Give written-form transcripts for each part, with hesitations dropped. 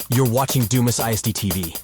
You're watching Dumas ISD TV.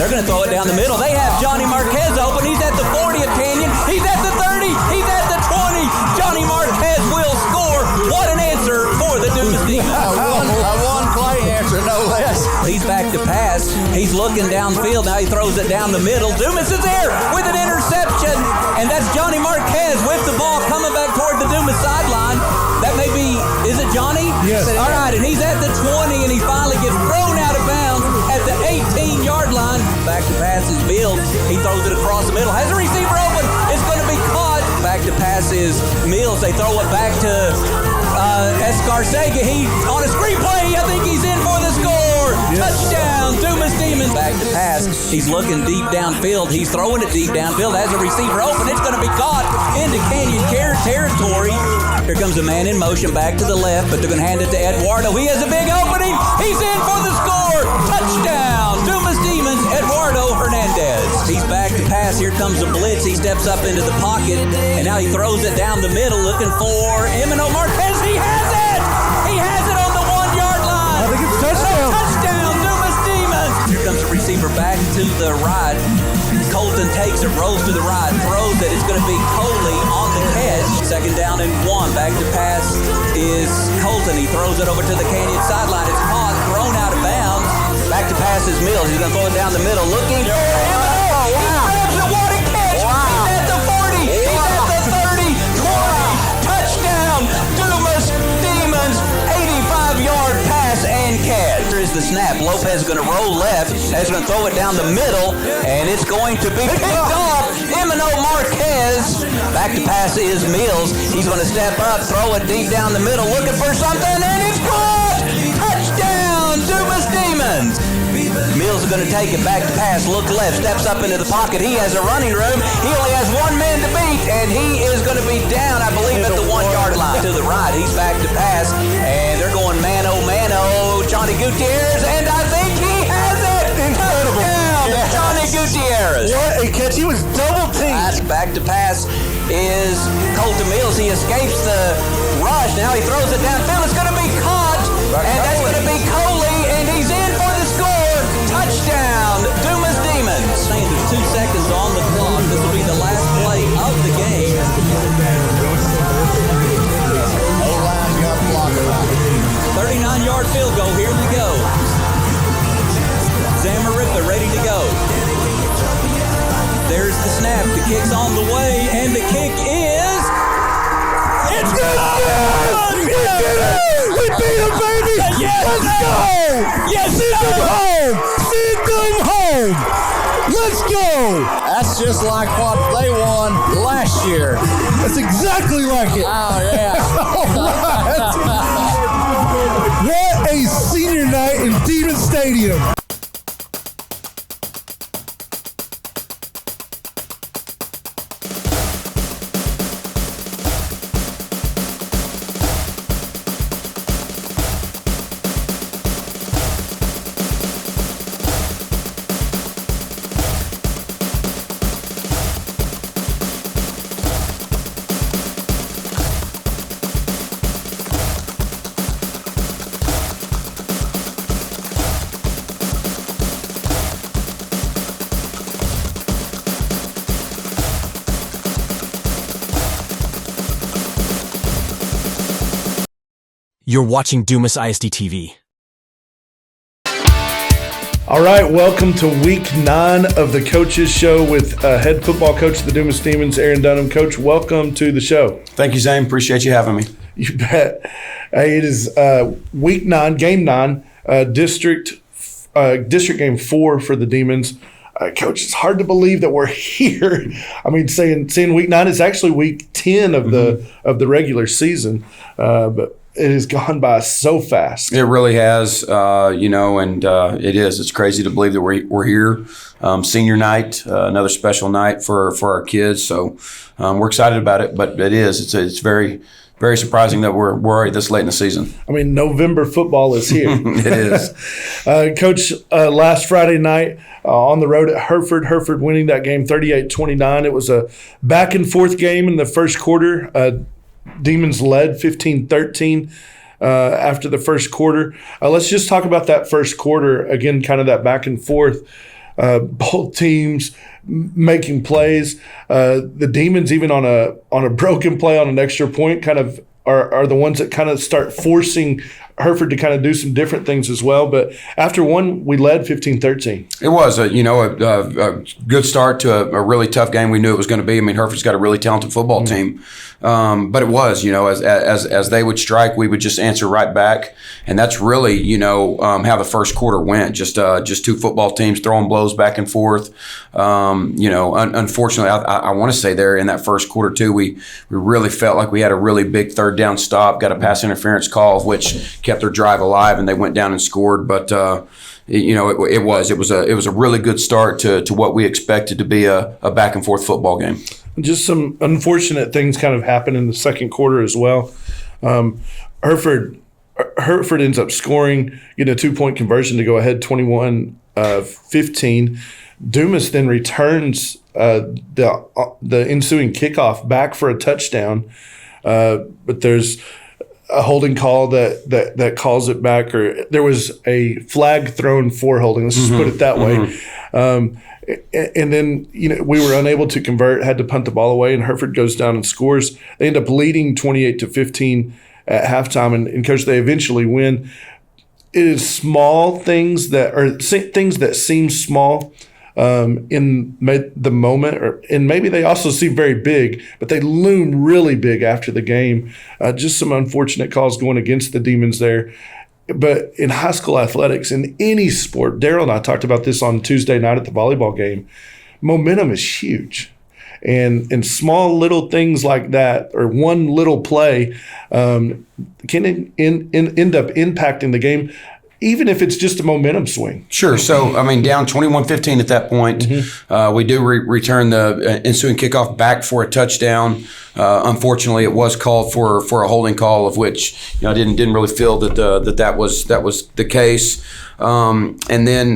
They're going to throw it down the middle. They have Johnny Marquez open. He's at the 40 of Canyon. He's at the 30. He's at the 20. Johnny Marquez will score. What an answer for the Dumas Demons. A one-play answer, no less. He's back to pass. He's looking downfield. Now he throws it down the middle. Dumas is there with an interception. And that's Johnny Marquez with the ball coming back toward the Dumas sideline. That may be, is it Johnny? Yes. All right, and he's at the 20, and he finally gets thrown out of bounds at the 18-yard line. Back to pass is Mills. He throws it across the middle. Has a receiver open. It's going to be caught. Back to pass is Mills. They throw it back to Escarcega. He on a screen play. I think he's in for the score. Yes. Touchdown, Dumas Demons. Back to pass. He's looking deep downfield. He's throwing it deep downfield. Has a receiver open. It's going to be caught into Canyon territory. Here comes a man in motion back to the left, but they're going to hand it to Eduardo. He has a big opening. He's in for the score. Touchdown, Dumas Demons, Eduardo Hernandez. He's back to pass. Here comes a blitz. He steps up into the pocket, and now he throws it down the middle looking for Emino Marquez. He has it! He has it on the 1-yard line. I think it's touchdown. Touchdown, Dumas Demons. Here comes the receiver back to the right. Colton takes it, rolls to the right, throws it. It's going to be Coley on the catch. Second down and 1. Back to pass is Colton. He throws it over to the Canyon sideline. It's caught, thrown out of bounds. Back to pass is Mills. He's going to throw it down the middle. Looking for Emino. He grabs it. What a catch. He's at the 40. He's at the 30. 20. Touchdown. Dumas Demons. 85-yard pass and catch. Here's the snap. Lopez is going to roll left. He's going to throw it down the middle, and it's going to be picked off. Emino Marquez. Back to pass is Mills. He's going to step up, throw it deep down the middle, looking for something, and it's caught! Touchdown, Dumas Demons. Mills is going to take it back to pass, look left, steps up into the pocket. He has a running room. He only has one man to beat, and he is going to be down, I believe, at the 1-yard line. To the right, he's back to pass, and they're going mano. Johnny Gutierrez, and I think he has it. Incredible. Touchdown, Johnny Gutierrez. What a catch. He was double teamed. Back to pass is Colton Mills. He escapes the rush. Now he throws it downfield. It's going to be caught, and that's going to be Coley, and he's in for the score. Touchdown, Dumas Demons. Saying there's 2 seconds on the clock. This will be the last play of the game. O-line got blocked out. 39-yard field goal. Here we go. Zamarippa ready to go. There's the snap. The kick's on the way, and the kick is... It's good! We did it! We beat him, baby! Yes, Let's go! Yes, Send them home! Let's go! That's just like what they won last year. That's exactly like it. Oh, yeah. What a senior night in Demon Stadium. You're watching Dumas ISD TV. All right, welcome to week 9 of the Coaches Show with head football coach of the Dumas Demons, Aaron Dunnam. Coach, welcome to the show. Thank you, Zane. Appreciate you having me. You bet. Hey, it is week 9, game 9, district game 4 for the Demons. Coach, it's hard to believe that we're here. I mean, saying week 9 is actually week 10 of the regular season, but it has gone by so fast. It really has, and it is. It's crazy to believe that we're here. Senior night, another special night for our kids. So we're excited about it, but it is. It's very, very surprising that we're already this late in the season. I mean, November football is here. It is. Coach, last Friday night on the road at Hereford winning that game 38-29. It was a back and forth game in the first quarter. Demons led 15-13 after the first quarter. Let's just talk about that first quarter again, kind of that back and forth. Both teams making plays. The Demons, even on a broken play on an extra point, kind of are the ones that kind of start forcing Hereford to kind of do some different things as well. But after one, we led 15-13. It was a good start to a really tough game. We knew it was going to be. I mean, Hereford's got a really talented football team. But it was, as they would strike, we would just answer right back. And that's really, how the first quarter went. Just two football teams throwing blows back and forth. Unfortunately, I want to say there in that first quarter too, we really felt like we had a really big third down stop, got a pass interference call, which kept their drive alive, and they went down and scored. But it was a really good start to what we expected to be a back and forth football game. Just some unfortunate things kind of happened in the second quarter as well. Hereford ends up scoring, a 2-point conversion to go ahead 21-15. Dumas then returns the ensuing kickoff back for a touchdown, but there's a holding call that calls it back, or there was a flag thrown for holding. Let's just put it that way. And then, we were unable to convert, had to punt the ball away, and Hereford goes down and scores. They end up leading 28-15 at halftime, and Coach, they eventually win. It is small things that seem small in the moment, and maybe they also seem very big, but they loom really big after the game. Just some unfortunate calls going against the Demons there. But in high school athletics, in any sport, Daryl and I talked about this on Tuesday night at the volleyball game, momentum is huge. And small little things like that, or one little play, can end up impacting the game, even if it's just a momentum swing. Sure. So, down 21-15 at that point. We do return the ensuing kickoff back for a touchdown. Unfortunately, it was called for a holding call, of which I didn't really feel that was the case. And then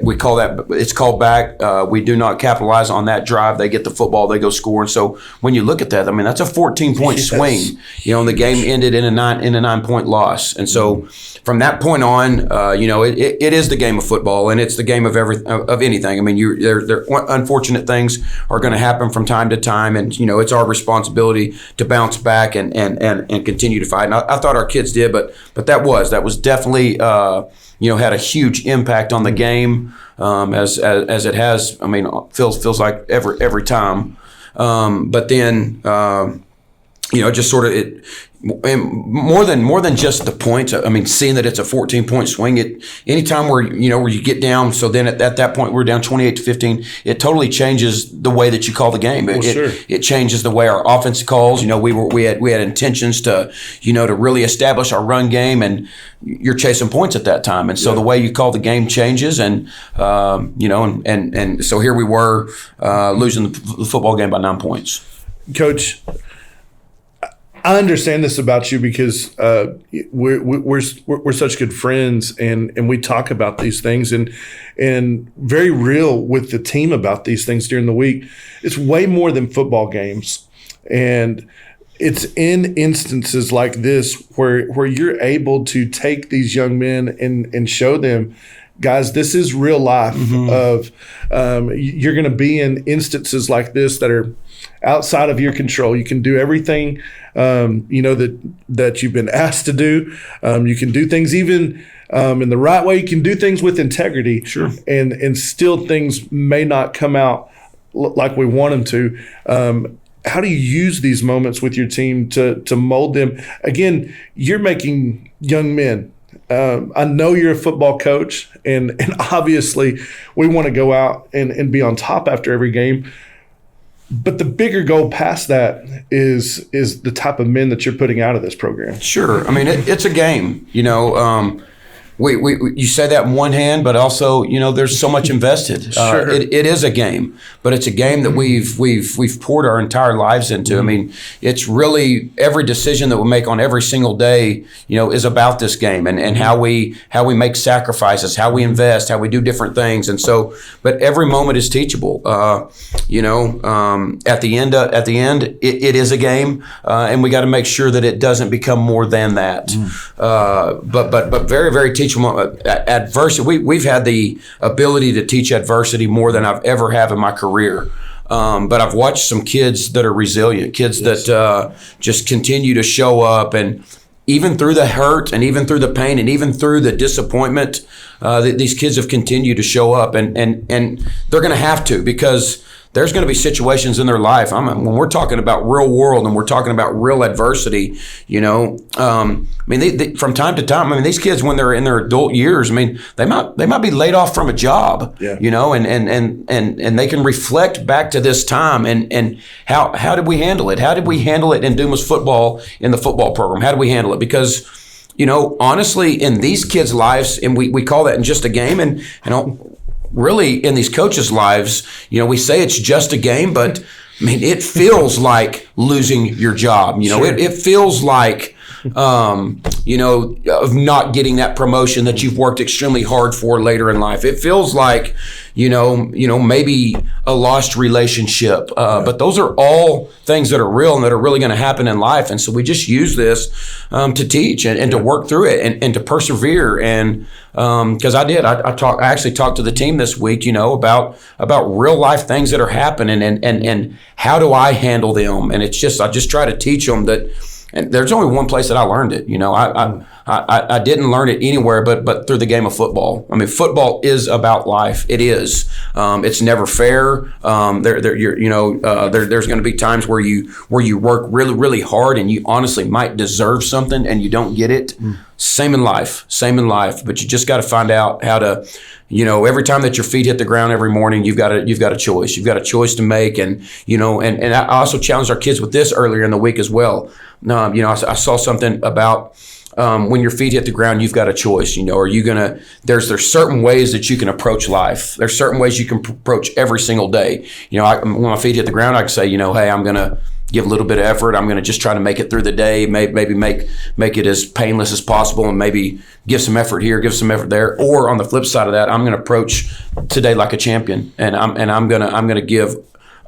we call that, it's called back. We do not capitalize on that drive. They get the football, they go score. And so when you look at that, that's a 14-point swing. And the game ended in a 9-point loss. And so from that point on, it is the game of football, and it's the game of anything. There unfortunate things are going to happen from time to time, and it's our responsibility to bounce back and continue to fight. And I thought our kids did, but that was definitely had a huge impact on the game, as it has. Feels like every time. But then just sort of it. More than just the points. Seeing that it's a 14-point swing, anytime where you get down. So then at that point we're down 28-15. It totally changes the way that you call the game. It changes the way our offense calls. We had intentions to really establish our run game, and you're chasing points at that time. And so the way you call the game changes, and and so here we were losing the football game by 9 points. Coach, I understand this about you because we're such good friends, and we talk about these things, and very real with the team about these things during the week. It's way more than football games, and it's in instances like this where you're able to take these young men and show them, guys, this is real life. Of you're going to be in instances like this that are outside of your control. You can do everything that you've been asked to do. You can do things even in the right way. You can do things with integrity. Sure. And still things may not come out like we want them to. How do you use these moments with your team to mold them? Again, you're making young men. I know you're a football coach, and obviously we want to go out and be on top after every game. But the bigger goal past that is the type of men that you're putting out of this program. Sure. It's a game. you say that in one hand, but also, there's so much invested. Sure. It is a game, but it's a game that we've poured our entire lives into. I mean, it's really every decision that we make on every single day, is about this game and how we make sacrifices, how we invest, how we do different things. And so, but every moment is teachable. At the end, it is a game, and we got to make sure that it doesn't become more than that. But very, very teachable. Adversity. We've had the ability to teach adversity more than I've ever have in my career. But I've watched some kids that are resilient, kids that just continue to show up, and even through the hurt and even through the pain and even through the disappointment, these kids have continued to show up, and they're going to have to, because there's going to be situations in their life. When we're talking about real world and we're talking about real adversity, from time to time, these kids, when they're in their adult years, they might be laid off from a job, and they can reflect back to this time and how did we handle it? How did we handle it in Dumas football, in the football program? How did we handle it? Because honestly, in these kids' lives, and we call that in just a game, and really in these coaches' lives, we say it's just a game, but it feels like losing your job. Sure. It feels like, of not getting that promotion that you've worked extremely hard for later in life. It feels like, maybe a lost relationship. But those are all things that are real and that are really going to happen in life. And so we just use this to teach and to work through it and to persevere. And because I actually talked to the team this week, about real life things that are happening and how do I handle them. And it's just, I just try to teach them that. And there's only one place that I learned it. I didn't learn it anywhere but through the game of football. Football is about life. It is. It's never fair. There's going to be times where you work really, really hard and you honestly might deserve something and you don't get it. Same in life. But you just got to find out how to. Every time that your feet hit the ground every morning, you've got a choice. You've got a choice to make, and I also challenged our kids with this earlier in the week as well. I saw something about when your feet hit the ground, you've got a choice. Are you gonna? There's certain ways that you can approach life. There's certain ways you can approach every single day. When my feet hit the ground, I can say, hey, I'm gonna give a little bit of effort. I'm going to just try to make it through the day, maybe make it as painless as possible, and maybe give some effort here, give some effort there. Or on the flip side of that, I'm going to approach today like a champion, and I'm going to give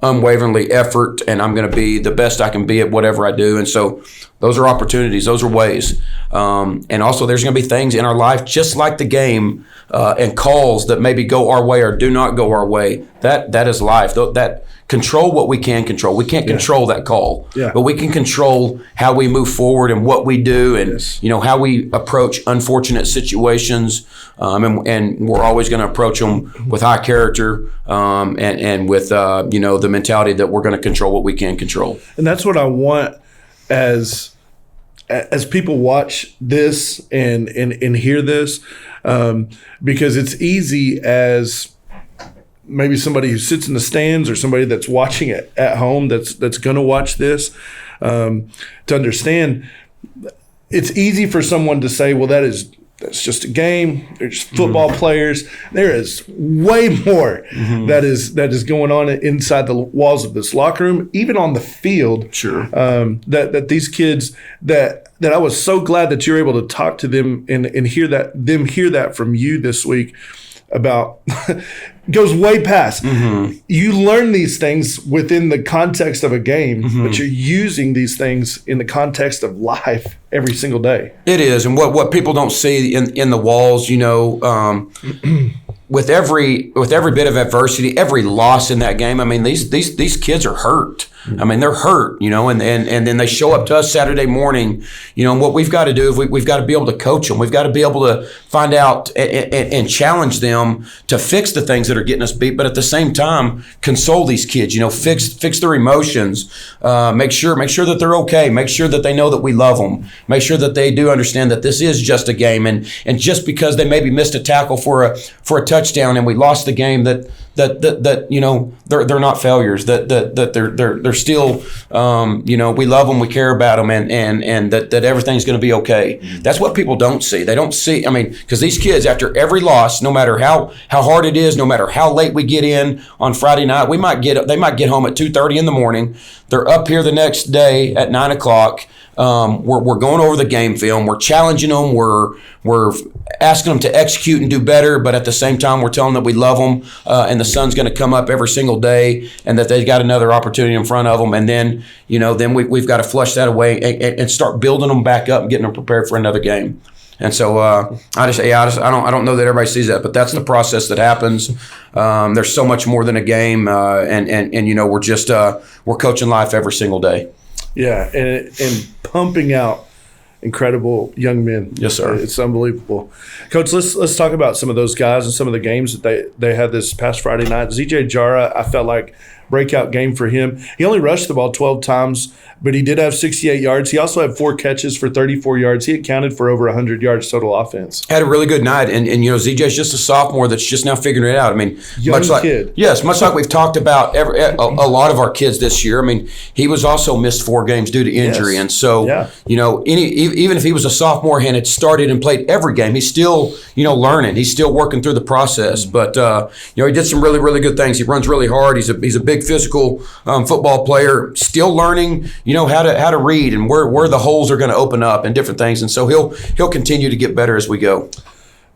unwaveringly effort, and I'm going to be the best I can be at whatever I do. And so those are opportunities, those are ways. And also there's going to be things in our life, just like the game, and calls that maybe go our way or do not go our way. That is life. That control what we can control. We can't control that call, but we can control how we move forward and what we do, and how we approach unfortunate situations. And we're always going to approach them with high character, and with the mentality that we're going to control what we can control. And that's what I want as people watch this and hear this, because it's easy as maybe somebody who sits in the stands or somebody that's watching it at home that's going to watch this, to understand. It's easy for someone to say, well, that's just a game. They're just football players. There is way more that is going on inside the walls of this locker room, even on the field. Sure. That these kids that I was so glad that you're able to talk to them and hear that from you this week about goes way past. You learn these things within the context of a game, but you're using these things in the context of life every single day. It is, and what people don't see in the walls, with every bit of adversity, every loss in that game, these kids are hurt. They're hurt, and then they show up to us Saturday morning, and what we've got to do is we've got to be able to coach them. We've got to be able to find out and challenge them to fix the things that are getting us beat, but at the same time, console these kids, fix their emotions, make sure that they're okay, make sure that they know that we love them, make sure that they do understand that this is just a game, and just because they maybe missed a tackle for a touchdown and we lost the game, that they're not failures, that they're still, we love them, we care about them, and that everything's going to be okay. That's what people don't see. They don't see, because these kids, after every loss, no matter how hard it is, no matter how late we get in on Friday night, they might get home at 2:30 in the morning. They're up here the next day at 9 o'clock. We're going over the game film. We're challenging them. We're asking them to execute and do better, but at the same time, we're telling them that we love them, and the sun's going to come up every single day, and that they've got another opportunity in front of them. And then, we've got to flush that away and start building them back up and getting them prepared for another game. And so I don't know that everybody sees that, but that's the process that happens. There's so much more than a game, and we're coaching life every single day. Yeah, and pumping out incredible young men. Yes, sir. It's unbelievable. Coach, let's talk about some of those guys and some of the games that they had this past Friday night. ZJ Jara, I felt like breakout game for him. He only rushed the ball 12 times, but he did have 68 yards. He also had 4 catches for 34 yards. He accounted for over 100 yards total offense. Had a really good night, and ZJ's just a sophomore that's just now figuring it out. Young kid. Yes, much like we've talked about a lot of our kids this year. He was also missed 4 games due to injury, yes. And so even if he was a sophomore and had started and played every game, he's still learning. He's still working through the process, but he did some really, really good things. He runs really hard. He's a big physical football player, still learning how to read and where the holes are going to open up and different things, and so he'll continue to get better as we go.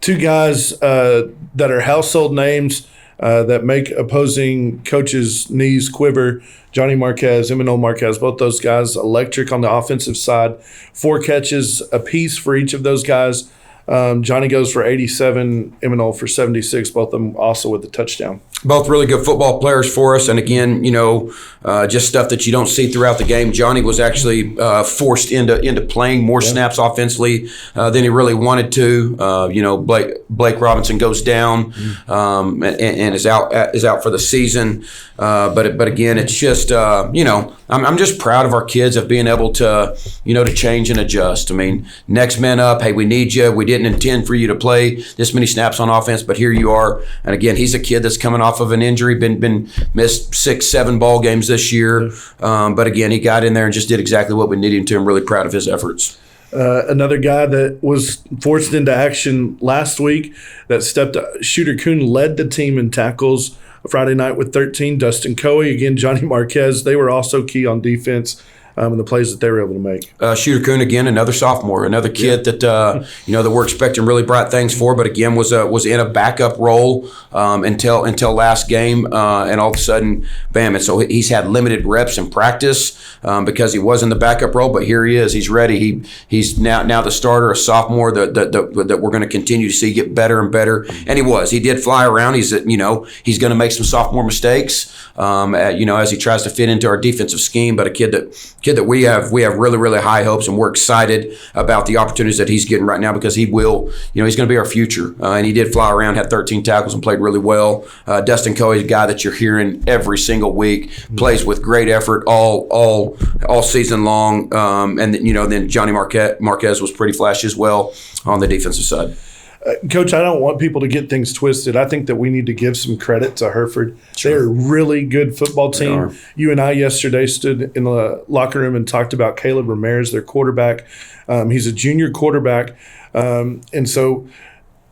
2 guys that are household names that make opposing coaches' knees quiver. Johnny Marquez, Emmanuel Marquez, both those guys electric on the offensive side. 4 catches apiece for each of those guys. Johnny goes for 87, Emmanuel for 76, both of them also with a touchdown. Both really good football players for us, and again, just stuff that you don't see throughout the game. Johnny was actually forced into playing more snaps offensively than he really wanted to. Blake Robinson goes down and is out for the season. But again, it's just I'm just proud of our kids of being able to to change and adjust. Next man up. Hey, we need you. We didn't intend for you to play this many snaps on offense, but here you are. And again, he's a kid that's coming off of an injury, been missed 6-7 ball games this year. But again, he got in there and just did exactly what we needed him to. I'm really proud of his efforts. Another guy that was forced into action last week that stepped up, Shooter Kuhn led the team in tackles Friday night with 13. Dustin Coey, again, Johnny Marquez, they were also key on defense. And the plays that they were able to make. Shooter Kuhn, again, another sophomore, another kid that that we're expecting really bright things for, but again was in a backup role until last game, and all of a sudden, bam! And so he's had limited reps in practice because he was in the backup role, but here he is. He's ready. He's now the starter, a sophomore that we're going to continue to see get better and better. And he did fly around. He's going to make some sophomore mistakes, as he tries to fit into our defensive scheme, but a kid that we have really, really high hopes, and we're excited about the opportunities that he's getting right now because he's going to be our future. And he did fly around, had 13 tackles, and played really well. Dustin Coey is a guy that you're hearing every single week, plays with great effort all season long. And then Johnny Marquez was pretty flashy as well on the defensive side. Coach, I don't want people to get things twisted. I think that we need to give some credit to Hereford. Sure. They're a really good football team. You and I yesterday stood in the locker room and talked about Caleb Ramirez, their quarterback. He's a junior quarterback, and so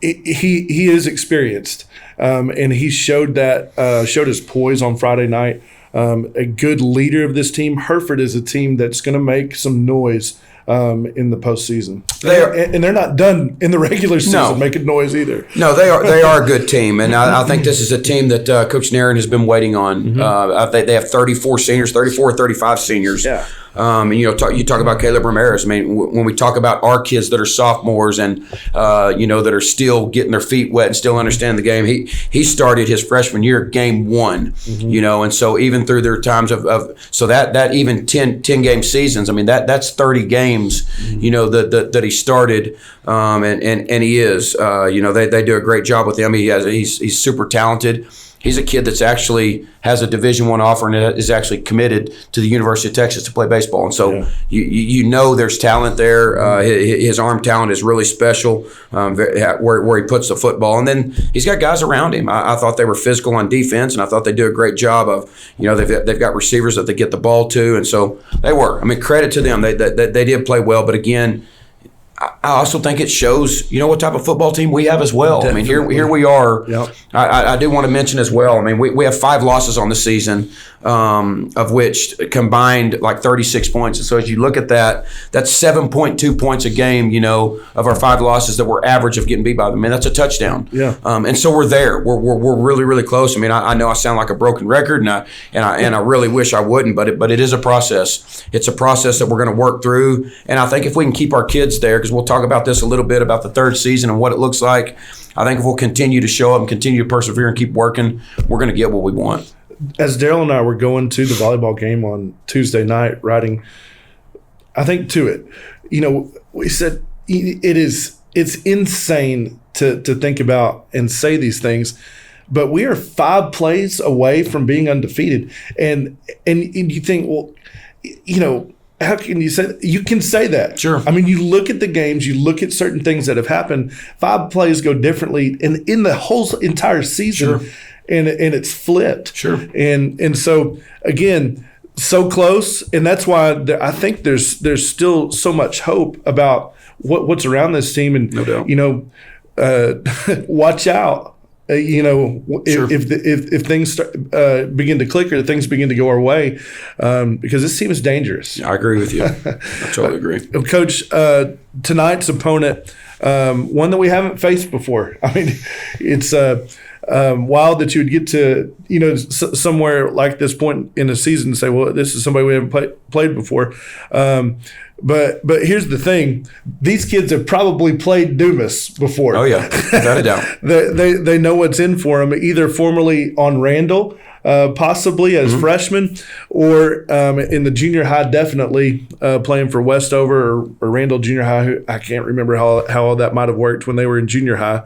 he is experienced, and he showed his poise on Friday night. A good leader of this team. Hereford is a team that's going to make some noise in the postseason. They're not done in the regular season making noise either. No, they are a good team, and I think this is a team that Coach Nairn has been waiting on. They have 34 or 35 seniors. Yeah. And you talk about Caleb Ramirez. When we talk about our kids that are sophomores and that are still getting their feet wet and still understand the game, he started his freshman year game 1. And so even through their times of so that even 10 game seasons, that's 30 games, that he started, and he is, they do a great job with him. He's super talented. He's a kid that's actually has a Division I offer and is actually committed to the University of Texas to play baseball. And so you know there's talent there. His arm talent is really special where he puts the football. And then he's got guys around him. I thought they were physical on defense, and I thought they do a great job of, they've got receivers that they get the ball to. And so they were. I mean, credit to them. They did play well. But again, I also think it shows, what type of football team we have as well. Definitely. I mean, here we are. Yep. I do want to mention as well, I mean, we have 5 losses on the season, of which combined like 36 points. And so as you look at that, that's 7.2 points a game, of our 5 losses that we're average of getting beat by them. I mean, that's a touchdown. Yeah. And so we're there. We're really, really close. I mean, I know I sound like a broken record, and I really wish I wouldn't, but it is a process. It's a process that we're going to work through. And I think if we can keep our kids there, because we'll talk about this a little bit about the 3rd season and what it looks like. I think if we'll continue to show up and continue to persevere and keep working, we're going to get what we want. As Daryl and I were going to the volleyball game on Tuesday night, riding, I think to it, we said it's insane to think about and say these things, but we are 5 plays away from being undefeated. And you think, well, how can you say that? You can say that? Sure. I mean, you look at the games, you look at certain things that have happened. 5 plays go differently in the whole entire season, sure. and it's flipped. Sure. And so again, so close, and that's why I think there's still so much hope about what's around this team, and no doubt. Watch out. Sure. If things start, begin to click or things begin to go our way, because this team is dangerous. I agree with you. I totally agree. Coach, tonight's opponent, one that we haven't faced before. I mean, it's wild that you would get to somewhere like this point in the season and say, well, this is somebody we haven't played before. But here's the thing: these kids have probably played Dumas before. Oh yeah, without a doubt. They know what's in for them. Either formerly on Randall, possibly as freshmen, or in the junior high, definitely playing for Westover or Randall Junior High. I can't remember how all that might have worked when they were in junior high.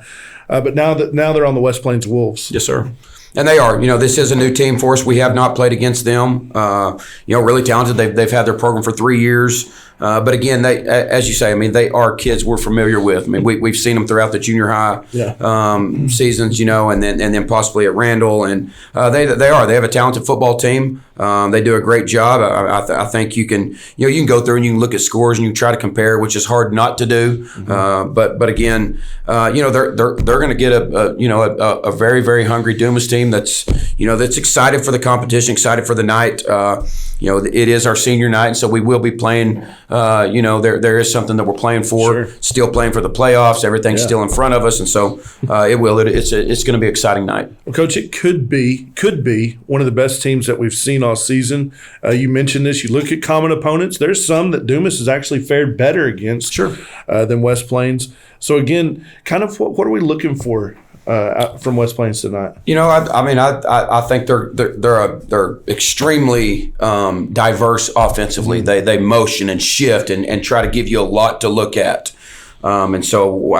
But now they're on the West Plains Wolves. Yes, sir. And they are. This is a new team for us. We have not played against them. Really talented. They've had their program for 3 years. But again, they, as you say, I mean, they are kids we're familiar with. I mean, we've seen them throughout the junior high seasons, and then possibly at Randall, and they have a talented football team. They do a great job. I think you can go through and you can look at scores and you can try to compare, which is hard not to do. But again, they're going to get a very, very hungry Dumas team that's excited for the competition, excited for the night. It is our senior night, and so we will be playing. There is something that we're playing for. Sure. Still playing for the playoffs. Everything's still in front of us, and so it's going to be an exciting night. Well, Coach, it could be one of the best teams that we've seen all season. You mentioned this. You look at common opponents. There's some that Dumas has actually fared better against than West Plains. So again, kind of what are we looking for from West Plains tonight? I think they're extremely diverse offensively. They motion and shift and try to give you a lot to look at. And so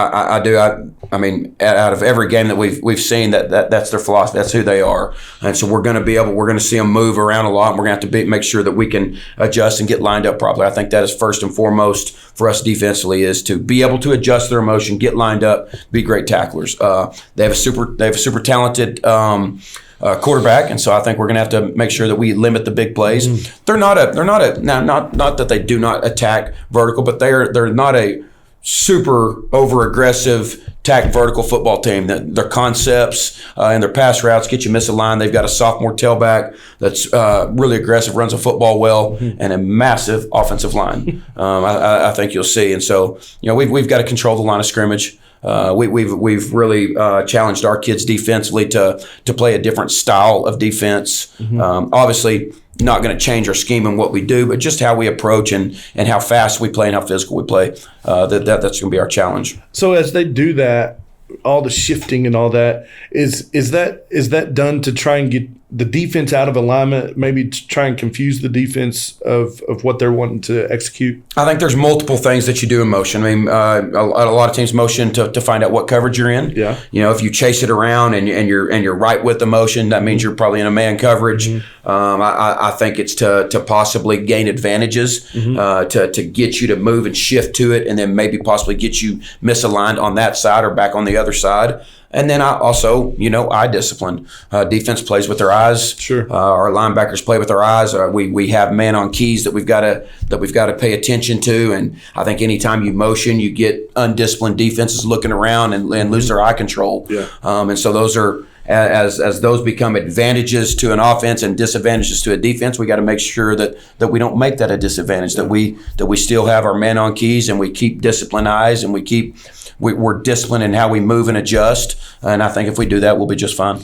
I mean, out of every game that we've seen, that's their philosophy. That's who they are. And so we're going to see them move around a lot, and we're going to have to make sure that we can adjust and get lined up properly. I think that is first and foremost for us defensively, is to be able to adjust their motion, get lined up, be great tacklers. They have a super talented quarterback, and so I think we're going to have to make sure that we limit the big plays. They're not that they do not attack vertical, but they're not a super over aggressive attack vertical football team. That their concepts and their pass routes get you misaligned. They've got a sophomore tailback that's really aggressive, runs a football well, and a massive offensive line. I think you'll see. And so we've got to control the line of scrimmage. We've really challenged our kids defensively to play a different style of defense. Obviously, not going to change our scheme and what we do, but just how we approach and how fast we play and how physical we play. That's going to be our challenge. So as they do that, all the shifting and all that, is that done to try and the defense out of alignment, maybe to try and confuse the defense of what they're wanting to execute? I think there's multiple things that you do in motion. I mean, a lot of teams motion to find out what coverage you're in. Yeah. You know, if you chase it around and you're right with the motion, that means you're probably in a man coverage. I think it's to possibly gain advantages, to get you to move and shift to it, and then maybe possibly get you misaligned on that side or back on the other side. And then I also, eye discipline. Defense plays with their eyes. Sure. Our linebackers play with their eyes. We have man on keys that we've got to pay attention to. And I think anytime you motion, you get undisciplined defenses looking around and lose their eye control. Yeah. And so those are as those become advantages to an offense and disadvantages to a defense, we got to make sure that we don't make that a disadvantage. That we still have our man on keys and we keep disciplined eyes and we're disciplined in how we move and adjust. And I think if we do that, we'll be just fine.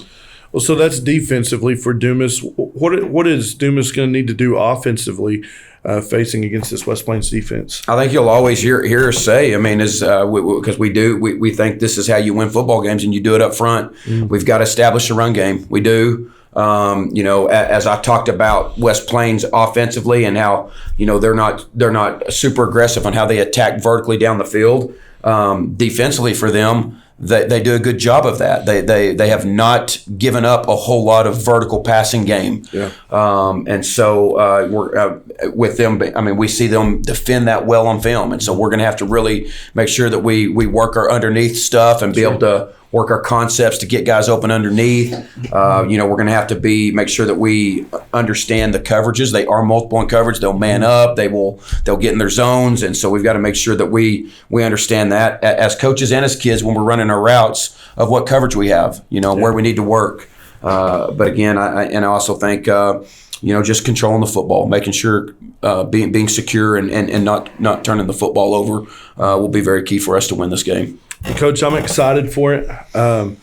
Well, so that's defensively for Dumas. What is Dumas going to need to do offensively facing against this West Plains defense? I think you'll always hear us say, I mean, because we think this is how you win football games and you do it up front. We've got to establish a run game. We do. As I talked about West Plains offensively and how, they're not super aggressive on how they attack vertically down the field. Defensively for them, they do a good job of that. They have not given up a whole lot of vertical passing game. Yeah. And so we're with them. I mean, we see them defend that well on film, and so we're going to have to really make sure that we work our underneath stuff and be able to work our concepts to get guys open underneath. We're going to have to make sure that we understand the coverages. They are multiple in coverage. They'll man up. They'll get in their zones, and so we've got to make sure that we understand that as coaches and as kids when we're running our routes of what coverage we have. Where we need to work. But again, I also think just controlling the football, making sure being secure and not turning the football over will be very key for us to win this game. Coach, I'm excited for it. We're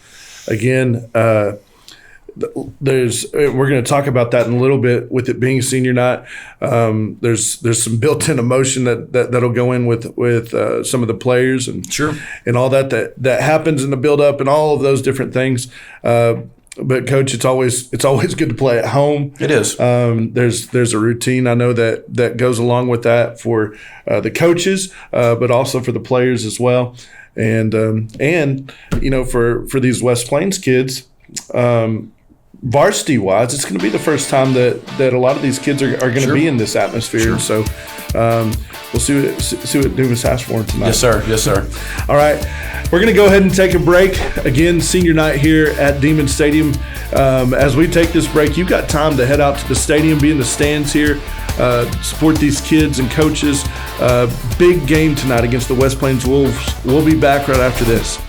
going to talk about that in a little bit with it being senior night. There's some built-in emotion that'll go in with some of the players and sure, and all that happens in the build-up and all of those different things. But Coach, it's always good to play at home. It is. There's a routine I know that goes along with that for the coaches, but also for the players as well. And for these West Plains kids, varsity wise, it's going to be the first time that a lot of these kids are going to be in this atmosphere. Sure. So we'll see what Dumas has for them tonight. Yes, sir. All right, we're going to go ahead and take a break. Again, senior night here at Demon Stadium. As we take this break, you've got time to head out to the stadium, be in the stands here, support these kids and coaches. Big game tonight against the West Plains Wolves. We'll be back right after this.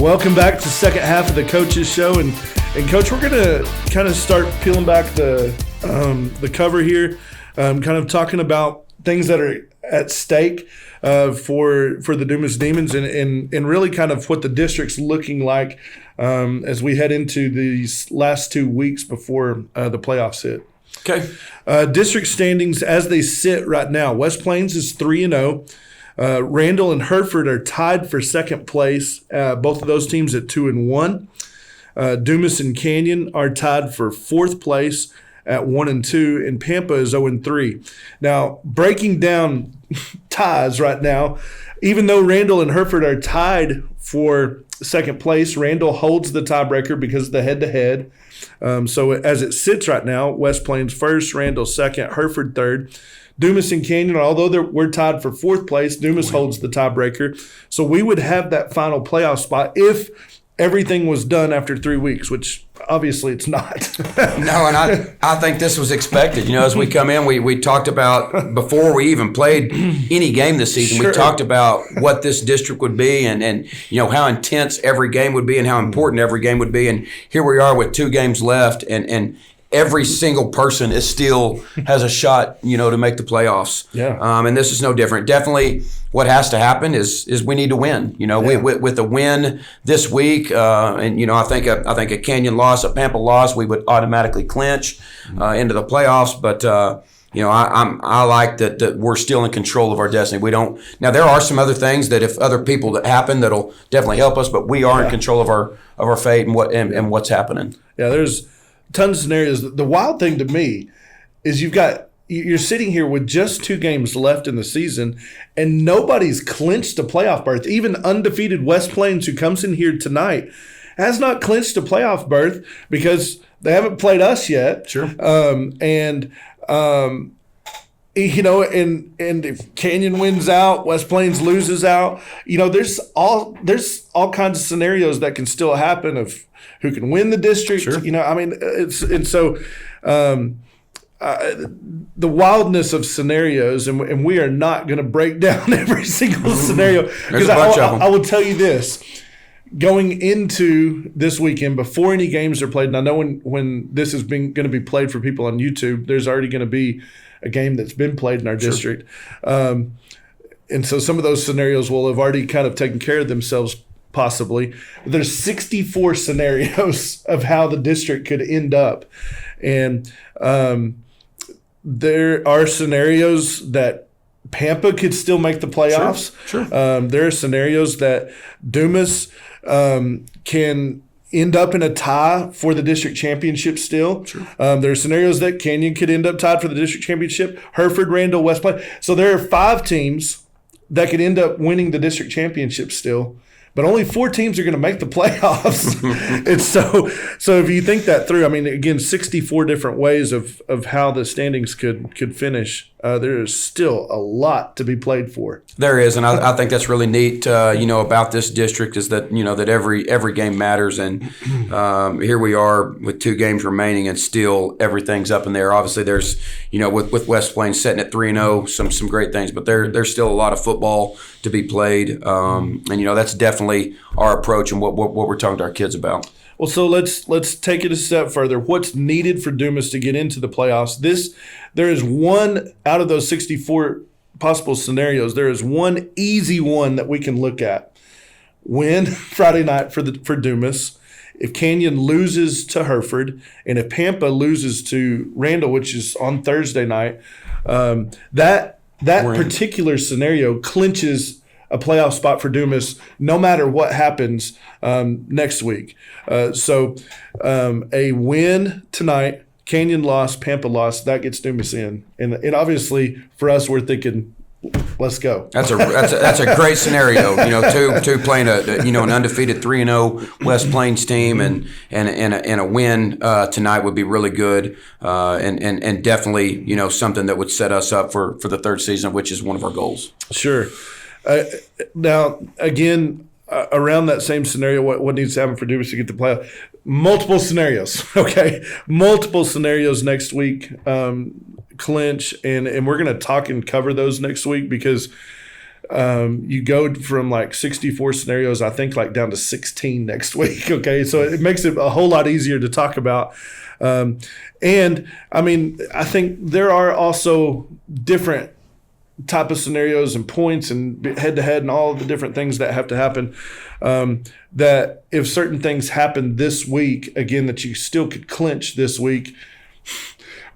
Welcome back to second half of the Coaches Show, and Coach, we're gonna kind of start peeling back the cover here, kind of talking about things that are at stake for the Dumas Demons, and really kind of what the district's looking like as we head into these last 2 weeks before the playoffs hit. Okay. District standings as they sit right now: West Plains is 3-0. Randall and Hereford are tied for second place. Both of those teams at 2-1. Dumas and Canyon are tied for fourth place at 1-2, and Pampa is 0-3. Now, breaking down ties right now, even though Randall and Hereford are tied for second place, Randall holds the tiebreaker because of the head-to-head. So as it sits right now, West Plains first, Randall second, Hereford third. Dumas and Canyon, although we're tied for fourth place, Dumas holds the tiebreaker. So we would have that final playoff spot if everything was done after 3 weeks, which obviously it's not. No, and I think this was expected. As we come in, we talked about, before we even played any game this season, Sure. we talked about what this district would be and how intense every game would be and how important every game would be. And here we are with 2 games left, and every single person has a shot, to make the playoffs. Yeah. And this is no different. Definitely, what has to happen is we need to win. With a win this week, and I think a Canyon loss, a Pampa loss, we would automatically clinch into the playoffs. But I like that we're still in control of our destiny. We don't. Now there are some other things that if other people that happen, that'll definitely help us. But we are in control of our fate and what's happening. Yeah, there's tons of scenarios. The wild thing to me is you're sitting here with just 2 games left in the season, and nobody's clinched a playoff berth. Even undefeated West Plains, who comes in here tonight, has not clinched a playoff berth because they haven't played us yet. Sure. And if Canyon wins out, West Plains loses out, there's all kinds of scenarios that can still happen of who can win the district. Sure. The wildness of scenarios, and we are not going to break down every single scenario. There's a bunch of them. I will tell you this. Going into this weekend, before any games are played, and I know when this is going to be played for people on YouTube, there's already going to be a game that's been played in our district. And so some of those scenarios will have already kind of taken care of themselves, possibly. But there's 64 scenarios of how the district could end up. And there are scenarios that Pampa could still make the playoffs. Sure. There are scenarios that Dumas can end up in a tie for the district championship still. Sure. There are scenarios that Canyon could end up tied for the district championship. Hereford, Randall, West Plains. So there are 5 teams that could end up winning the district championship still. But only 4 teams are going to make the playoffs. And so if you think that through, again, 64 different ways of how the standings could finish. There is still a lot to be played for. There is, and I think that's really neat. About this district is that that every game matters, and here we are with 2 games remaining, and still everything's up in there. Obviously, there's with West Plains setting at 3-0, some great things, but there's still a lot of football to be played, and that's definitely our approach and what we're talking to our kids about. Well, so let's take it a step further. What's needed for Dumas to get into the playoffs? There is one out of those 64 possible scenarios. There is one easy one that we can look at. Win Friday night for Dumas. If Canyon loses to Hereford, and if Pampa loses to Randall, which is on Thursday night, that particular scenario clinches a playoff spot for Dumas no matter what happens next week. So a win tonight, Canyon loss, Pampa loss, that gets Dumas in. And obviously for us, we're thinking, let's go. That's a great snenario. Two playing an undefeated 3-0 West Plains team and a win tonight would be really good and definitely something that would set us up for the 3rd season, which is one of our goals. Sure. Now, again, around that same scenario, what needs to happen for Dumas to get the playoff? Multiple scenarios, okay? Multiple scenarios next week, clinch, and we're going to talk and cover those next week because You go from like 64 scenarios, I think, like down to 16 next week. Okay, so it makes it a whole lot easier to talk about. And I mean, I think there are also different type of scenarios and points and head to head and all of the different things that have to happen. That if certain things happen this week, again, that you still could clinch this week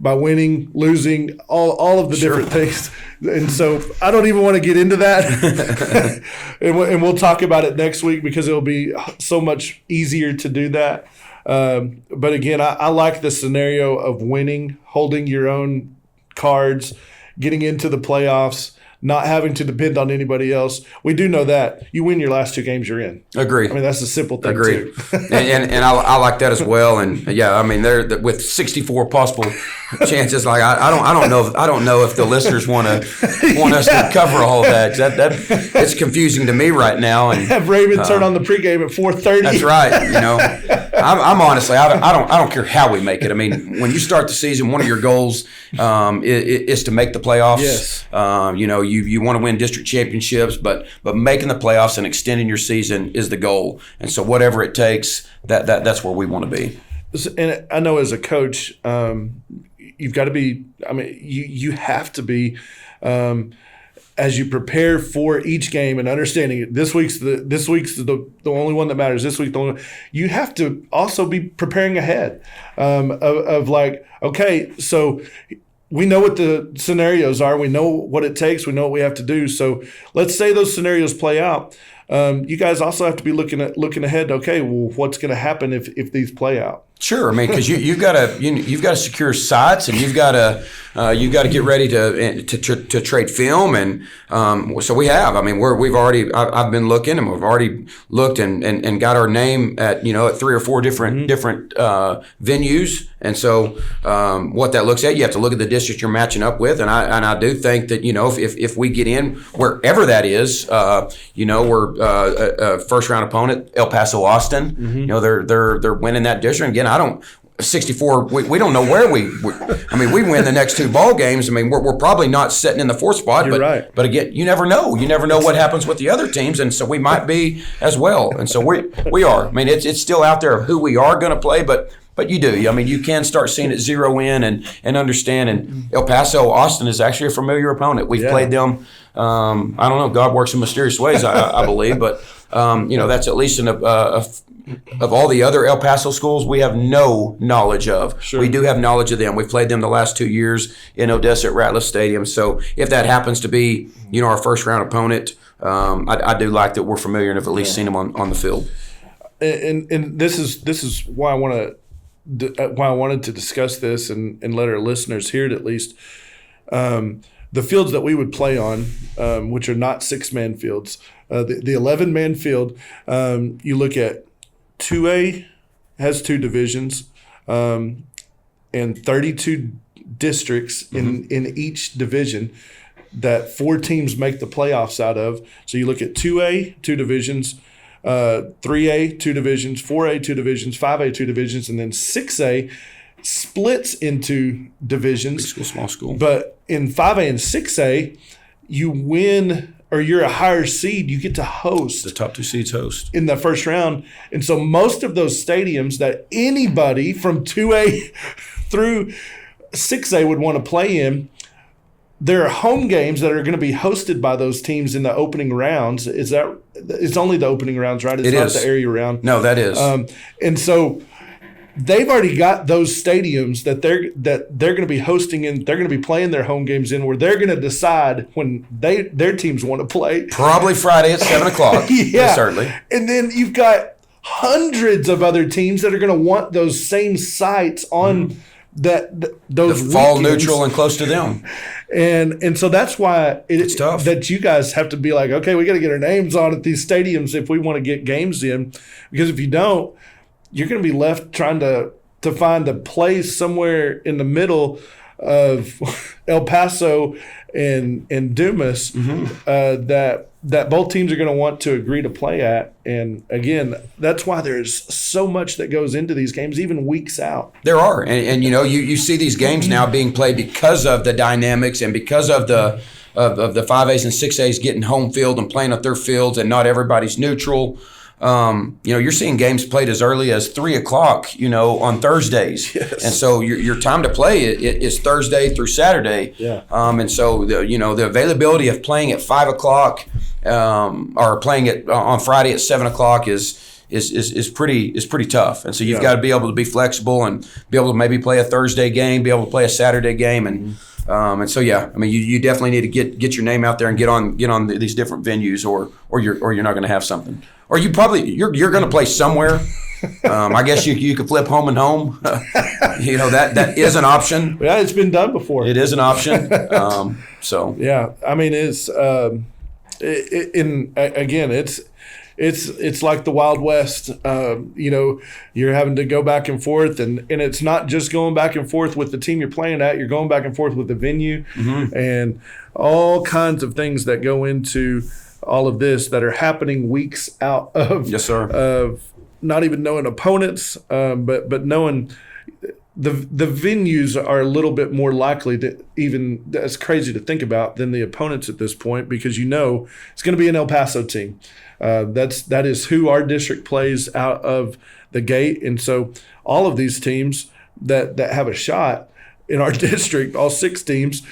by winning, losing, all of the different things. And so I don't even want to get into that. and we'll talk about it next week because it'll be so much easier to do that. But again, I like the scenario of winning, holding your own cards, getting into the playoffs, not having to depend on anybody else. We do know that you win your last 2 games, you're in. Agree. I mean, that's a simple thing. Agree. Too. and I like that as well. And yeah, I mean, they're with 64 possible chances. Like I don't know if the listeners want us to cover all of that. That it's confusing to me right now. And have Raymond turn on the pregame at 4:30. That's right. You know, I'm honestly, I don't care how we make it. I mean, when you start the season, one of your goals is to make the playoffs. Yes. You know, you want to win district championships, but making the playoffs and extending your season is the goal. And so whatever it takes, that's where we want to be. And I know as a coach, you've got to be. I mean, you have to be. As you prepare for each game and understanding it, this week's the only one that matters. This week, you have to also be preparing ahead of like, okay, so we know what the scenarios are. We know what it takes. We know what we have to do. So let's say those scenarios play out. You guys also have to be looking ahead. Okay, well, what's going to happen if these play out? Sure, I mean, because you've got to secure sites, and you've got to get ready to trade film, and so we have. I mean, we've already. I've been looking, and we've already looked and got our name at 3 or 4 different venues, and so what that looks at, you have to look at the district you're matching up with, and I do think that if we get in wherever that is, we're a first round opponent, El Paso, Austin. They're winning that district again. 64. We don't know where we win the next 2 ball games. I mean, we're probably not sitting in the 4th spot. You're right. But again, you never know. You never know what happens with the other teams, and so we might be as well. And so we are. I mean, it's still out there of who we are going to play, but you do. I mean, you can start seeing it zero in and understand. And El Paso, Austin is actually a familiar opponent. We've played them. I don't know. God works in mysterious ways, I believe, but that's at least of all the other El Paso schools we have no knowledge of. Sure. We do have knowledge of them. We've played them the last 2 years in Odessa at Ratliff Stadium. So if that happens to be, our first round opponent, I do like that we're familiar and have at least seen them on the field. And this is why I wanted to discuss this and let our listeners hear it at least. The fields that we would play on, which are not 6-man fields, the 11-man field, you look at 2A has 2 divisions and 32 districts in each division that 4 teams make the playoffs out of. So you look at 2A, 2 divisions, 3A, 2 divisions, 4A, 2 divisions, 5A, 2 divisions, and then 6A splits into divisions. Big school, small school. But in 5A and 6A, you win or you're a higher seed, you get to host. The top 2 seeds host. In the first round. And so most of those stadiums that anybody from 2A through 6A would want to play in, there are home games that are going to be hosted by those teams in the opening rounds. It's only the opening rounds, right? It's not the area round. No, that is. And so they've already got those stadiums that they're going to be hosting in. They're going to be playing their home games in, where they're going to decide when their teams want to play. Probably Friday at 7:00. Yeah, certainly. And then you've got hundreds of other teams that are going to want those same sites on those the fall weekends. neutral and close to them. And so that's why it's tough. That you guys have to be like, okay, we got to get our names on at these stadiums if we want to get games in, because if you don't, you're going to be left trying to find a place somewhere in the middle of El Paso and Dumas that both teams are going to want to agree to play at. And again, that's why there's so much that goes into these games, even weeks out. There are, and you see these games now being played because of the dynamics and because of the of the 5As and 6As getting home field and playing at their fields, and not everybody's neutral. You're seeing games played as early as 3:00, on Thursdays. Yes. And so your time to play is Thursday through Saturday. Yeah. And so the availability of playing at 5:00 or playing it on Friday at 7:00 is pretty tough. And so you've got to be able to be flexible and be able to maybe play a Thursday game, be able to play a Saturday game, and so you definitely need to get your name out there and get on these different venues, or you're not going to have something, or you're going to play somewhere. I guess you could flip home and home. That is an option. Yeah, it's been done before. It is an option. So yeah, I mean it's it's like the Wild West. You're having to go back and forth, and it's not just going back and forth with the team you're playing at. You're going back and forth with the venue, and all kinds of things that go into all of this that are happening weeks out of yes, sir. Of not even knowing opponents, but knowing the venues are a little bit more likely to even, that's crazy to think about, than the opponents at this point, because it's going to be an El Paso team. That is who our district plays out of the gate, and so all of these teams that have a shot in our district, all 6 teams,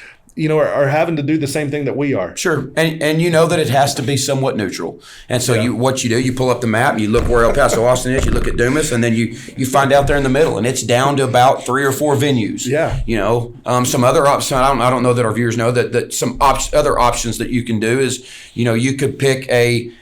are having to do the same thing that we are. Sure, and you know that it has to be somewhat neutral. And so you pull up the map and you look where El Paso Austin is, you look at Dumas, and then you find out there in the middle, and it's down to about 3 or 4 venues. Yeah. Some other options, I don't know that our viewers know that some other options that you can do is, you could pick a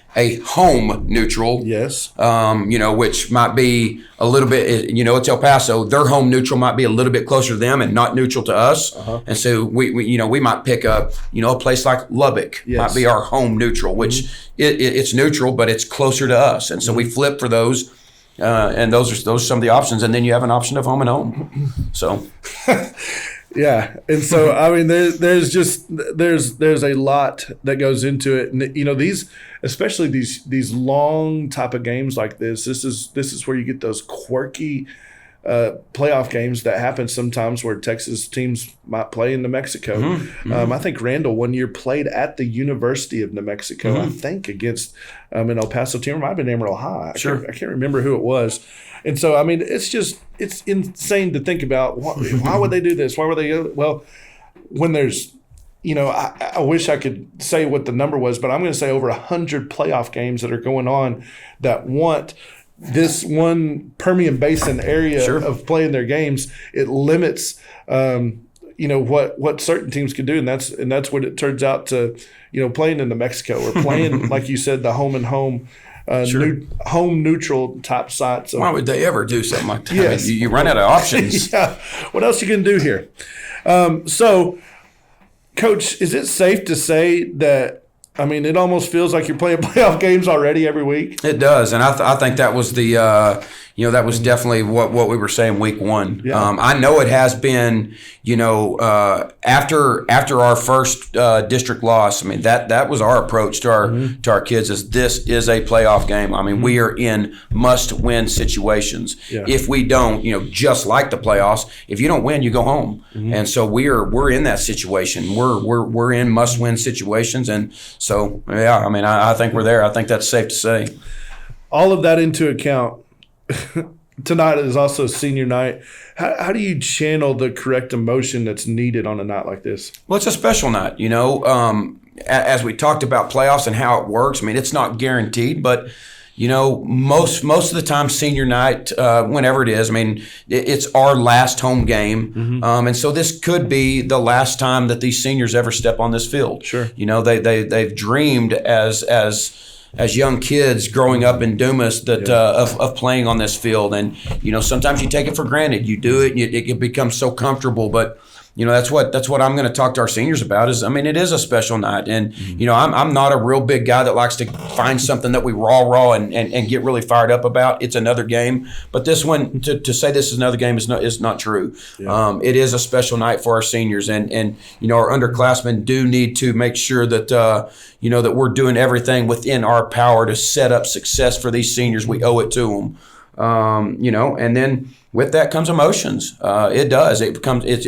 home neutral. Yes. Which might be a little bit, it's El Paso. Their home neutral might be a little bit closer to them and not neutral to us. And so we might pick a place like Lubbock. Yes. Might be our home neutral, which it's neutral, but it's closer to us. And so we flip for those. And those are some of the options. And then you have an option of home and home. So. Yeah, and so I mean, there's a lot that goes into it, and especially these long type of games like this. This is where you get those quirky playoff games that happen sometimes, where Texas teams might play in New Mexico. I think Randall one year played at the University of New Mexico. I think against an El Paso team. It might have been Amarillo High. I can't remember who it was. And so, I mean, it's insane to think about. Why would they do this? Why would they? Well, when there's, I wish I could say what the number was, but I'm going to say over 100 playoff games that are going on that want this one Permian Basin area of playing their games. It limits, what certain teams can do, and that's what it turns out to, playing in New Mexico or playing, like you said, the home and home. Home neutral type sites. Why would they ever do something like that? Yes. I mean, you run out of options. Yeah. What else you can do here? So, Coach, is it safe to say that, I mean, it almost feels like you're playing playoff games already every week? It does, and I think that was that was definitely what we were saying week 1. Yeah. I know it has been, after our first district loss. I mean, that was our approach to our kids, is this is a playoff game. I mean, we are in must-win situations. Yeah. If we don't, just like the playoffs, if you don't win, you go home. And so we're in that situation. We're in must-win situations, and so yeah, I mean, I think we're there. I think that's safe to say. All of that into account, tonight is also senior night. How do you channel the correct emotion that's needed on a night like this? Well, it's a special night, as we talked about playoffs and how it works. I mean, it's not guaranteed, but most of the time, senior night, whenever it is, I mean, it's our last home game, and so this could be the last time that these seniors ever step on this field. Sure, they've dreamed as young kids growing up in Dumas that of playing on this field, and sometimes you take it for granted. You do it, and it becomes so comfortable, but. That's what I'm going to talk to our seniors about. Is, I mean, it is a special night, and I'm not a real big guy that likes to find something that we raw and get really fired up about. It's another game, but this one, to say this is another game is not true. Yeah. It is a special night for our seniors, and our underclassmen do need to make sure that that we're doing everything within our power to set up success for these seniors. We owe it to them. And then with that comes emotions. It does. It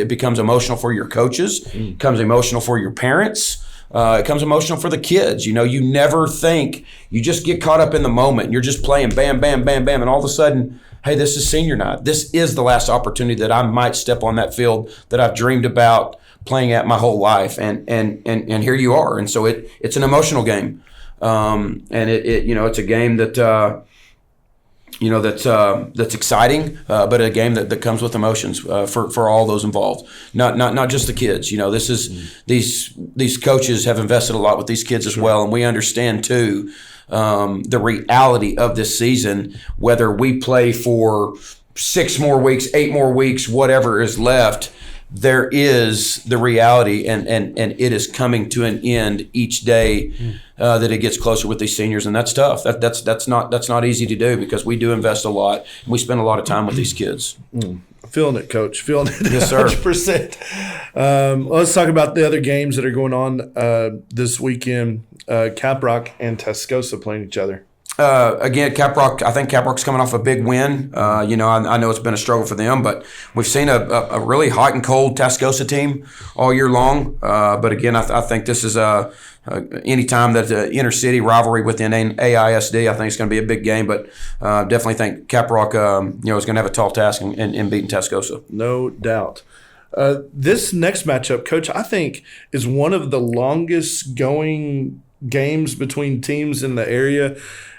becomes emotional for your coaches. It becomes emotional for your parents. It becomes emotional for the kids. You know, you never think, you just get caught up in the moment. You're just playing bam, bam, bam, bam, and all of a sudden, hey, this is senior night. This is the last opportunity that I might step on that field that I've dreamed about playing at my whole life, and here you are. And so it's an emotional game, and it's a game that that's exciting, but a game that comes with emotions for all those involved. Not just the kids. You know, this is these coaches have invested a lot with these kids as well, and we understand too the reality of this season. Whether we play for 6 more weeks, 8 more weeks, whatever is left, there is the reality, and it is coming to an end each day that it gets closer with these seniors, and that's tough. That's not easy to do, because we do invest a lot, and we spend a lot of time with these kids. Feeling it, Coach. Feeling it. Yes, sir. 100%. Let's talk about the other games that are going on this weekend. Caprock and Tascosa playing each other. Again, Caprock, I think Caprock's coming off a big win. I know it's been a struggle for them, but we've seen a really hot and cold Tascosa team all year long. But again, I think this is any time that the inner city rivalry within AISD, I think it's going to be a big game. But definitely think Caprock, is going to have a tall task in beating Tascosa. No doubt. This next matchup, Coach, I think is one of the longest going games between teams in the area.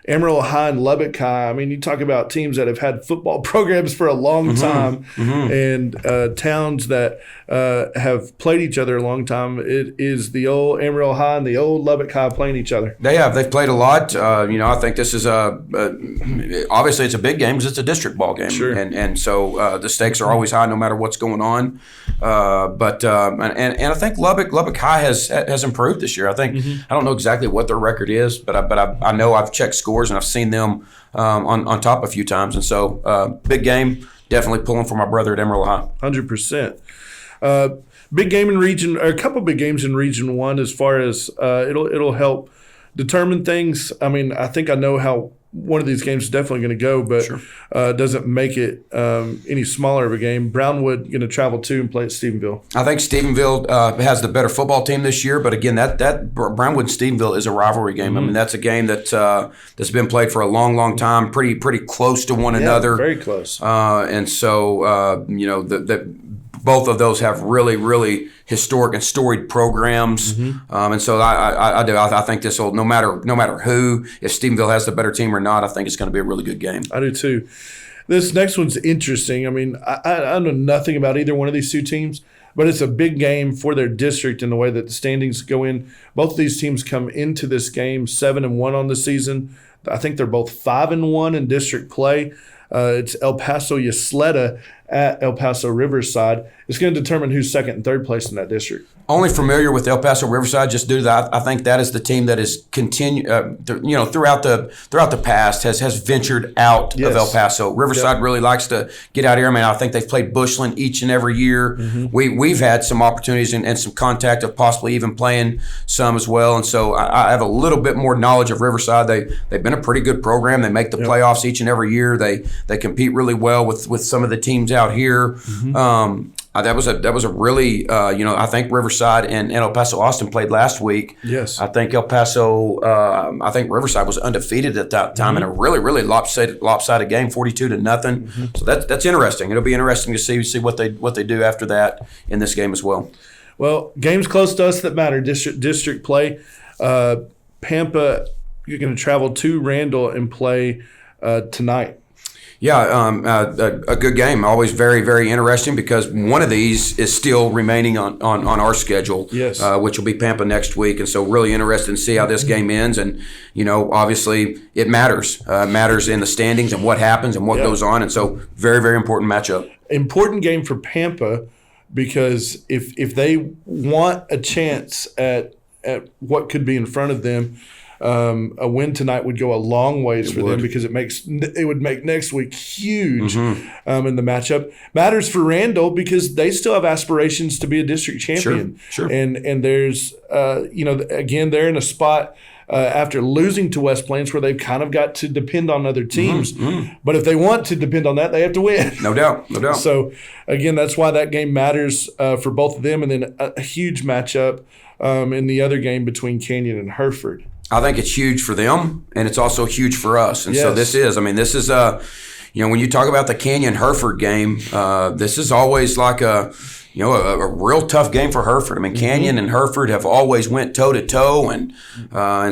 Amarillo High and Lubbock High. I mean, you talk about teams that have had football programs for a long time, and towns that have played each other a long time. It is the old Amarillo High and the old Lubbock High playing each other. They have. They've played a lot. I think this is obviously it's a big game because it's a district ball game, Sure. and so the stakes are always high no matter what's going on. But I think Lubbock High has improved this year. I think I don't know exactly what their record is, but I know I've checked scores and I've seen them on top a few times, and so big game. Definitely pulling for my brother at Amarillo High. 100%. Big game in region, or a couple big games in Region 1 as far as it'll help determine things. I mean, I think I know how one of these games is definitely going to go, but doesn't make it any smaller of a game. Brownwood going to travel to and play at Stephenville. I think Stephenville has the better football team this year, but again, that Brownwood Stephenville is a rivalry game. I mean, that's a game that's been played for a long, long time, pretty close to one another. Very close. And so both of those have really, really historic and storied programs, and so I think this will no matter who, if Stephenville has the better team or not, I think it's going to be a really good game. I do too. This next one's interesting. I mean, I know nothing about either one of these two teams, but it's a big game for their district in the way that the standings go in. Both of these teams come into this game 7-1 on the season. I think they're both 5-1 in district play. It's El Paso Ysleta at El Paso Riverside. It's going to determine who's second and third place in that district. Only familiar with El Paso Riverside just due to that. I think that is the team that is throughout the past has ventured out of El Paso. Riverside really likes to get out here. I mean, I think they've played Bushland each and every year. We've had some opportunities and some contact of possibly even playing some as well. And so I have a little bit more knowledge of Riverside. They've been a pretty good program. They make the playoffs each and every year. They compete really well with some of the teams out here. That was a really I think Riverside and El Paso Austin played last week. Yes, I think El Paso. I think Riverside was undefeated at that time in a really, really lopsided game, 42-0. So that's interesting. It'll be interesting to see what they do after that in this game as well. Well, games close to us that matter. District play. Pampa, you're going to travel to Randall and play tonight. Yeah, a good game. Always very, very interesting because one of these is still remaining on our schedule, which will be Pampa next week. And so really interested to see how this game ends. And, obviously it matters. Matters in the standings and what happens and what goes on. And so very, very important matchup. Important game for Pampa because if they want a chance at what could be in front of them, a win tonight would go a long ways for them because it would make next week huge in the matchup. Matters for Randall because they still have aspirations to be a district champion. Sure. And there's again they're in a spot after losing to West Plains where they've kind of got to depend on other teams. But if they want to depend on that, they have to win. No doubt. So again, that's why that game matters for both of them. And then a huge matchup. in the other game between Canyon and Hereford. I think it's huge for them, and it's also huge for us. And so this is when you talk about the Canyon Hereford game, this is always like a real tough game for Hereford. I mean, Canyon and Hereford have always went toe to toe, and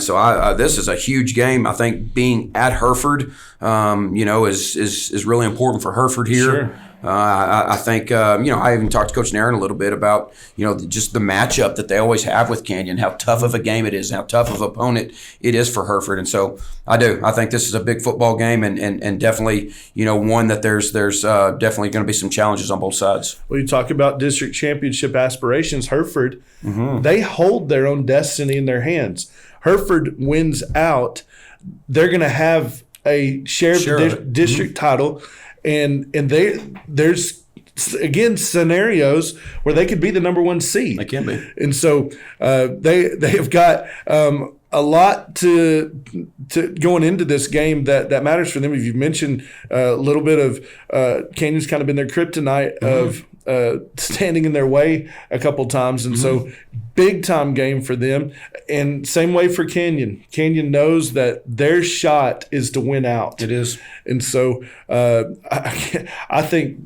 so this is a huge game. I think being at Hereford, is really important for Hereford here. Sure. I think I even talked to Coach Nairn a little bit about just the matchup that they always have with Canyon, how tough of a game it is, how tough of an opponent it is for Hereford, and so I think this is a big football game, and definitely one that there's definitely going to be some challenges on both sides. Well, you talk about district championship aspirations. Hereford, they hold their own destiny in their hands. Hereford wins out, they're going to have a shared district title. And there's again scenarios where they could be the number one seed. They can be, and so they have got a lot to going into this game that matters for them. If you've mentioned a little bit of Canyon's kind of been their kryptonite of standing in their way a couple times, and so big time game for them. And same way for Canyon. Canyon knows that their shot is to win out. It is, and so I think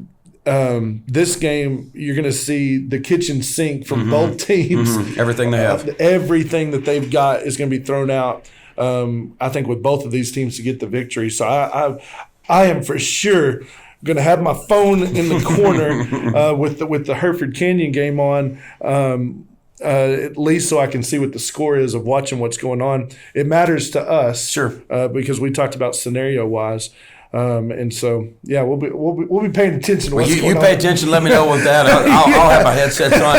this game you're going to see the kitchen sink from both teams. Everything they have, everything that they've got is going to be thrown out. I think with both of these teams to get the victory. So I am for sure going to have my phone in the corner with the Hereford Canyon game on, at least so I can see what the score is of watching what's going on. It matters to us, sure, because we talked about scenario wise, and so we'll be paying attention to what's going on. You pay attention. Let me know with that. I'll have my headsets on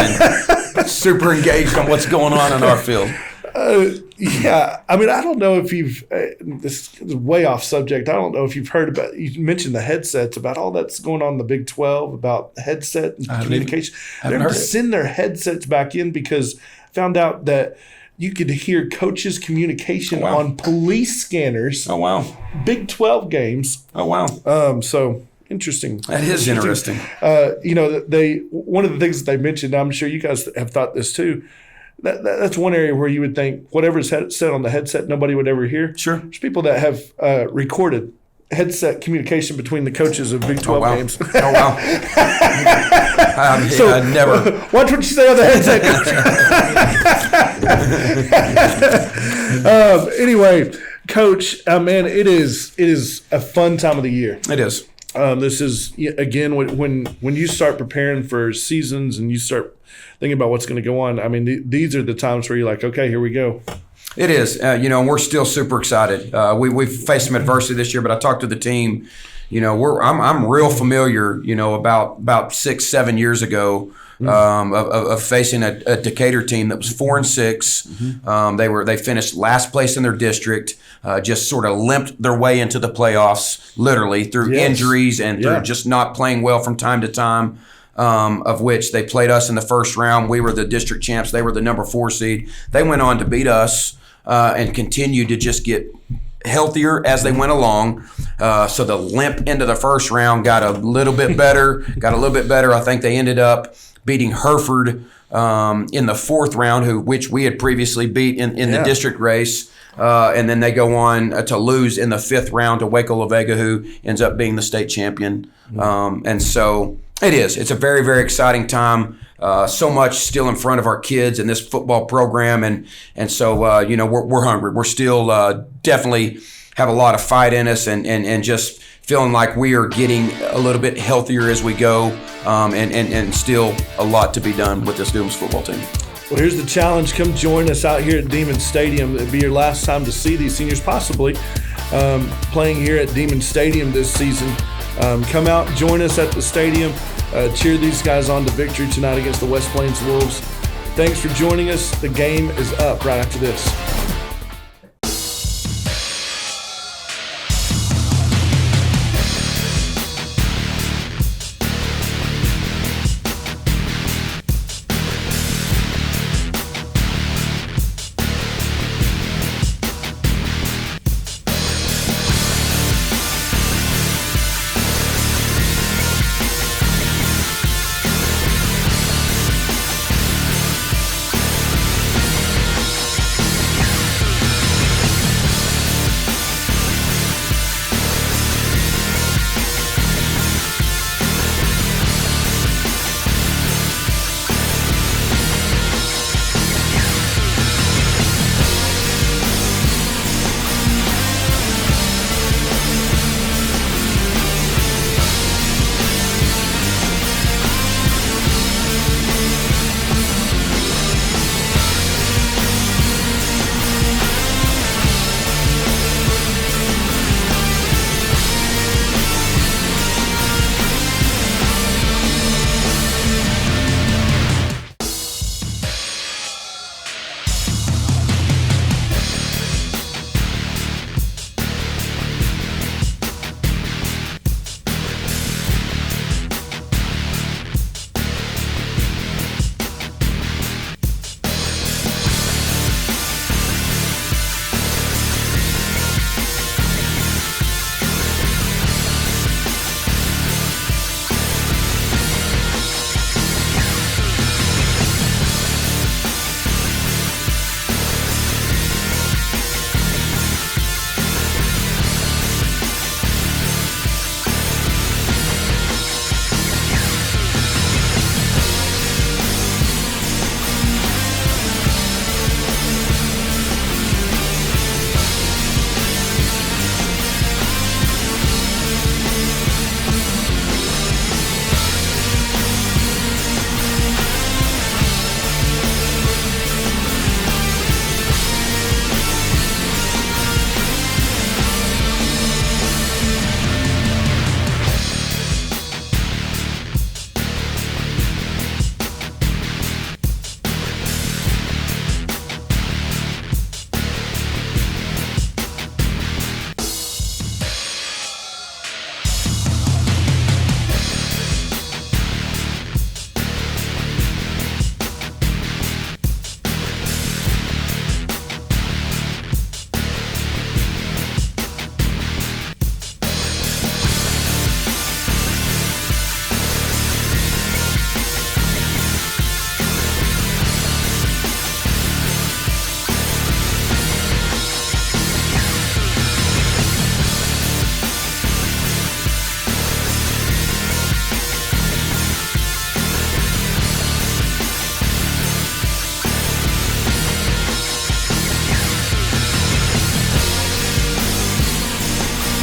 and super engaged on what's going on in our field. I mean, I don't know if you've this is way off subject. I don't know if you've heard about. You mentioned the headsets, about all that's going on in the Big 12 about headset and communication. They're going to send their headsets back in because found out that you could hear coaches' communication on police scanners. Oh wow! Big 12 games. Oh wow! So interesting. That is interesting. One of the things that they mentioned. I'm sure you guys have thought this too. That's one area where you would think whatever's said on the headset, nobody would ever hear. Sure. There's people that have recorded headset communication between the coaches of Big 12 games. Oh, wow. I never. Watch what you say on the headset, Coach. Anyway, Coach, man, it is a fun time of the year. It is. This is, again, when you start preparing for seasons and you start thinking about what's going to go on, I mean, these are the times where you're like, okay, here we go. It is. We're still super excited. We've faced some adversity this year, but I talked to the team. I'm real familiar, about 6-7 years ago, of facing a Decatur team that was 4-6. They finished last place in their district, just sort of limped their way into the playoffs, literally through injuries and through just not playing well from time to time. Of which they played us in the first round. We were the district champs. They were the number 4 seed. They went on to beat us and continued to just get healthier as they went along. So the limp into the first round got a little bit better. I think they ended up beating Hereford in the 4th round, which we had previously beat in the district race. And then they go on to lose in the 5th round to Waco La Vega, who ends up being the state champion. And so it is. It's a very, very exciting time. So much still in front of our kids in this football program. And so, we're hungry. We're still definitely have a lot of fight in us and just feeling like we are getting a little bit healthier as we go. And still a lot to be done with this Dumas football team. Well, here's the challenge. Come join us out here at Demons Stadium. It'll be your last time to see these seniors, possibly playing here at Demons Stadium this season. Come out, join us at the stadium. Cheer these guys on to victory tonight against the West Plains Wolves. Thanks for joining us. The game is up right after this.